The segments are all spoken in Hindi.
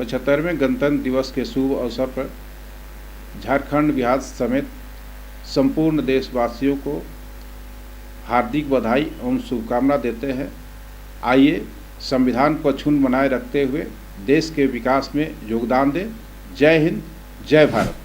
75वें गणतंत्र दिवस के शुभ अवसर पर झारखंड, बिहार समेत संपूर्ण देशवासियों को हार्दिक बधाई एवं शुभकामना देते हैं। आइए संविधान को अक्षुण्ण बनाए रखते हुए देश के विकास में योगदान दें। जय हिंद, जय भारत।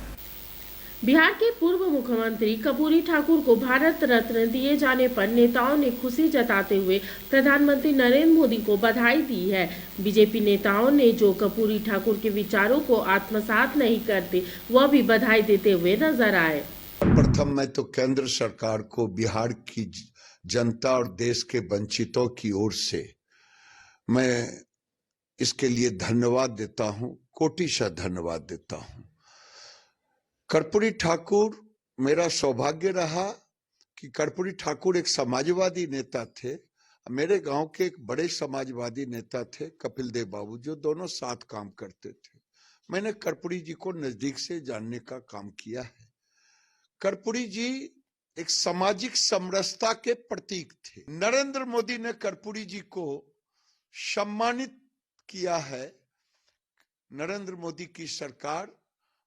बिहार के पूर्व मुख्यमंत्री कर्पूरी ठाकुर को भारत रत्न दिए जाने पर नेताओं ने खुशी जताते हुए प्रधानमंत्री नरेंद्र मोदी को बधाई दी है। बीजेपी नेताओं ने जो कर्पूरी ठाकुर के विचारों को आत्मसात नहीं करते, वह भी बधाई देते हुए नजर आए। प्रथम मैं तो केंद्र सरकार को बिहार की जनता और देश के वंचितों की ओर से मैं इसके लिए धन्यवाद देता हूं, कोटिशः धन्यवाद देता हूं। कर्पूरी ठाकुर, मेरा सौभाग्य रहा कि कर्पूरी ठाकुर एक समाजवादी नेता थे। मेरे गांव के एक बड़े समाजवादी नेता थे कपिल देव बाबू, जो दोनों साथ काम करते थे। मैंने कर्पूरी जी को नजदीक से जानने का काम किया है। कर्पूरी जी एक सामाजिक समरसता के प्रतीक थे। नरेंद्र मोदी ने कर्पूरी जी को सम्मानित किया है। नरेंद्र मोदी की सरकार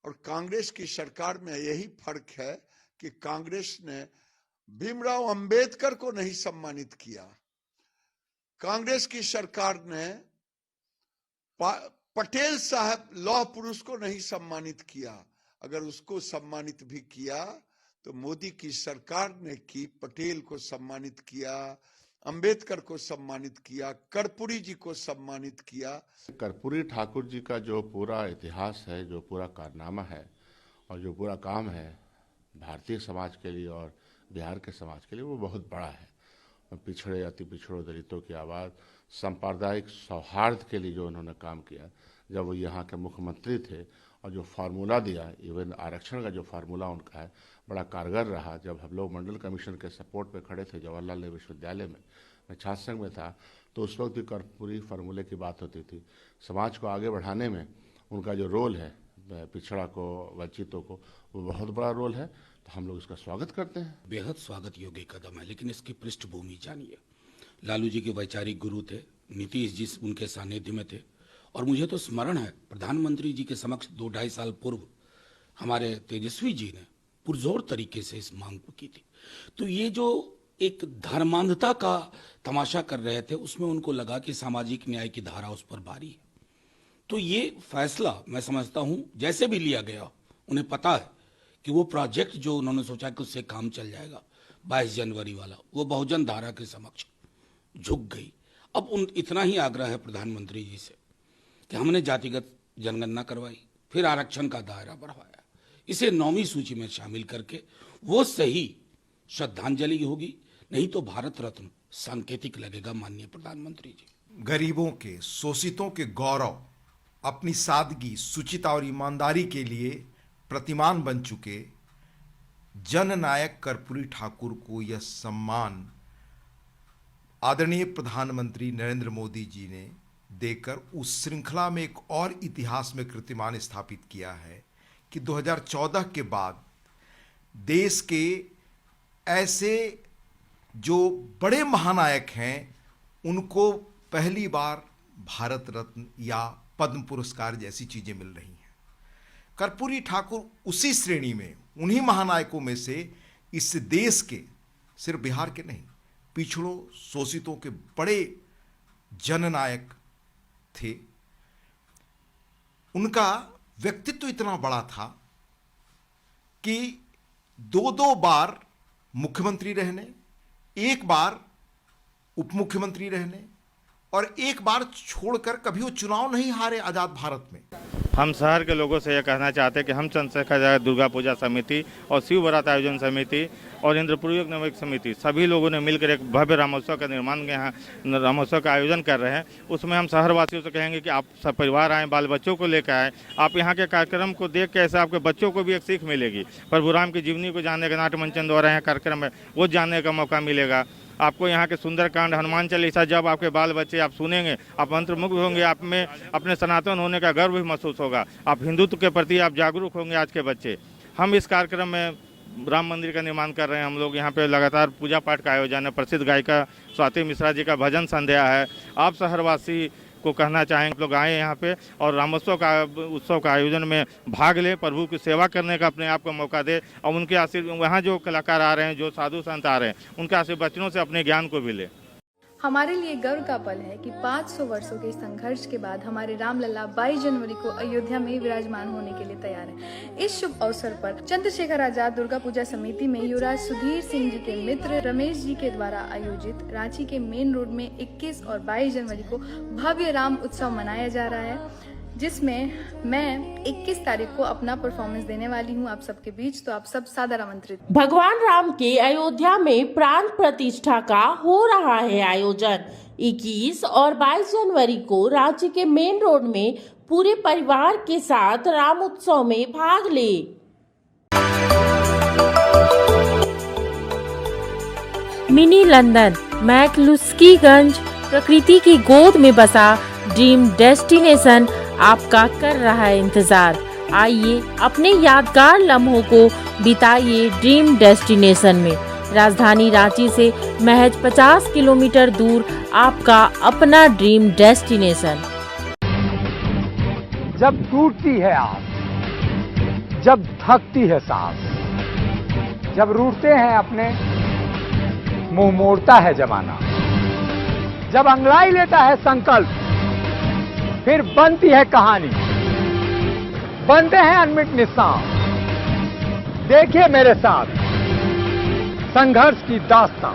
और कांग्रेस की सरकार में यही फर्क है कि कांग्रेस ने भीमराव अंबेडकर को नहीं सम्मानित किया। कांग्रेस की सरकार ने पटेल साहब लौह पुरुष को नहीं सम्मानित किया। अगर उसको सम्मानित भी किया तो मोदी की सरकार ने की, पटेल को सम्मानित किया, अंबेडकर को सम्मानित किया, कर्पूरी जी को सम्मानित किया। कर्पूरी ठाकुर जी का जो पूरा इतिहास है, जो पूरा कारनामा है और जो पूरा काम है भारतीय समाज के लिए और बिहार के समाज के लिए, वो बहुत बड़ा है। पिछड़े, अति पिछड़ों, दलितों की आवाज़, सांप्रदायिक सौहार्द के लिए जो उन्होंने काम किया जब वो यहाँ के मुख्यमंत्री थे, और जो फार्मूला दिया, इवन आरक्षण का जो फार्मूला उनका है, बड़ा कारगर रहा। जब हम लोग मंडल कमीशन के सपोर्ट पे खड़े थे जवाहरलाल नेहरू विश्वविद्यालय में, मैं छात्र संघ में था, तो उस वक्त भी कर्पूरी फार्मूले की बात होती थी। समाज को आगे बढ़ाने में उनका जो रोल है, पिछड़ा को, वंचितों को, वो बहुत बड़ा रोल है। तो हम लोग इसका स्वागत करते हैं। बेहद स्वागत योग्य कदम है, लेकिन इसकी पृष्ठभूमि जानिए। लालू जी के वैचारिक गुरु थे, नीतीश जी उनके सानिध्य में थे, और मुझे तो स्मरण है प्रधानमंत्री जी के समक्ष 2-2.5 साल पूर्व हमारे तेजस्वी जी ने पुरजोर तरीके से इस मांग को की थी। तो ये जो एक धर्मांधता का तमाशा कर रहे थे, उसमें उनको लगा कि सामाजिक न्याय की धारा उस पर भारी है। तो ये फैसला मैं समझता हूं जैसे भी लिया गया, उन्हें पता है कि वो प्रोजेक्ट जो उन्होंने सोचा कि उससे काम चल जाएगा 22 जनवरी वाला, वो बहुजन धारा के समक्ष झुक गई। अब उन इतना ही आग्रह है प्रधानमंत्री जी से कि हमने जातिगत जनगणना करवाई, फिर आरक्षण का दायरा बढ़ाया, इसे 9वीं सूची में शामिल करके वो सही श्रद्धांजलि होगी, नहीं तो भारत रत्न सांकेतिक लगेगा। माननीय प्रधानमंत्री जी, गरीबों के, शोषितों के गौरव, अपनी सादगी, शुचिता और ईमानदारी के लिए प्रतिमान बन चुके जननायक कर्पूरी ठाकुर को यह सम्मान आदरणीय प्रधानमंत्री नरेंद्र मोदी जी ने देकर उस श्रृंखला में एक और इतिहास में कीर्तिमान स्थापित किया है कि 2014 के बाद देश के ऐसे जो बड़े महानायक हैं, उनको पहली बार भारत रत्न या पद्म पुरस्कार जैसी चीजें मिल रही हैं। कर्पूरी ठाकुर उसी श्रेणी में, उन्हीं महानायकों में से इस देश के, सिर्फ बिहार के नहीं, पिछड़ों, शोषितों के बड़े जननायक थे। उनका व्यक्तित्व इतना बड़ा था कि 2-2 बार मुख्यमंत्री रहने, एक बार उप मुख्यमंत्री रहने और एक बार छोड़कर कभी वो चुनाव नहीं हारे आजाद भारत में। हम शहर के लोगों से यह कहना चाहते हैं कि हम चंद्रशेखर दुर्गा पूजा समिति और शिव बारात आयोजन समिति और इंद्रपुरी नवक समिति, सभी लोगों ने मिलकर एक भव्य रामोत्सव का निर्माण, यहाँ रामोत्सव का आयोजन कर रहे हैं। उसमें हम शहर वासियों से कहेंगे कि आप सब परिवार आएँ, बाल बच्चों को लेकर आएँ। आप यहाँ के कार्यक्रम को देख के ऐसे आपके बच्चों को भी एक सीख मिलेगी। प्रभु राम की जीवनी को जानने का नाट्य मंचन द्वारा यहाँ कार्यक्रम है, वो जानने का मौका मिलेगा। आपको यहाँ के सुंदरकांड, हनुमान चालीसा जब आपके बाल बच्चे आप सुनेंगे, आप मंत्रमुग्ध होंगे, आप में अपने सनातन होने का गर्व भी महसूस होगा। आप हिंदुत्व के प्रति आप जागरूक होंगे आज के बच्चे। हम इस कार्यक्रम में राम मंदिर का निर्माण कर रहे हैं। हम लोग यहाँ पे लगातार पूजा पाठ का आयोजन है। प्रसिद्ध गायिका स्वाति मिश्रा जी का भजन संध्या है। आप शहरवासी को कहना चाहेंगे लोग आए यहाँ पे और रामोत्सव का उत्सव का आयोजन में भाग लें, प्रभु की सेवा करने का अपने आप को मौका दे और उनके आशीर्वाद, वहाँ जो कलाकार आ रहे हैं, जो साधु संत आ रहे हैं, उनके आशीर्वचनों से अपने ज्ञान को भी ले। हमारे लिए गर्व का पल है कि 500 वर्षों के संघर्ष के बाद हमारे रामलला 22 जनवरी को अयोध्या में विराजमान होने के लिए तैयार हैं। इस शुभ अवसर पर चंद्रशेखर आजाद दुर्गा पूजा समिति में युवराज सुधीर सिंह जी के मित्र रमेश जी के द्वारा आयोजित रांची के मेन रोड में 21 और 22 जनवरी को भव्य राम उत्सव मनाया जा रहा है, जिसमें मैं 21 तारीख को अपना परफॉर्मेंस देने वाली हूं आप सबके बीच, तो आप सब सादर आमंत्रित। भगवान राम के अयोध्या में प्राण प्रतिष्ठा का हो रहा है आयोजन। 21 और 22 जनवरी को रांची के मेन रोड में पूरे परिवार के साथ राम उत्सव में भाग ले। मिनी लंदन मैक्लुस्कीगंज प्रकृति की गोद में बसा ड्रीम डेस्टिनेशन आपका कर रहा है इंतजार। आइए अपने यादगार लम्हों को बिताइए ड्रीम डेस्टिनेशन में। राजधानी रांची से महज 50 किलोमीटर दूर आपका अपना ड्रीम डेस्टिनेशन। जब टूटती है आस, जब थकती है सांस, जब रूठते हैं अपने, मुंह मोड़ता है जमाना, जब अंगड़ाई लेता है संकल्प, फिर बनती है कहानी, बनते हैं अनमिट निशान। देखिए मेरे साथ संघर्ष की दास्तां।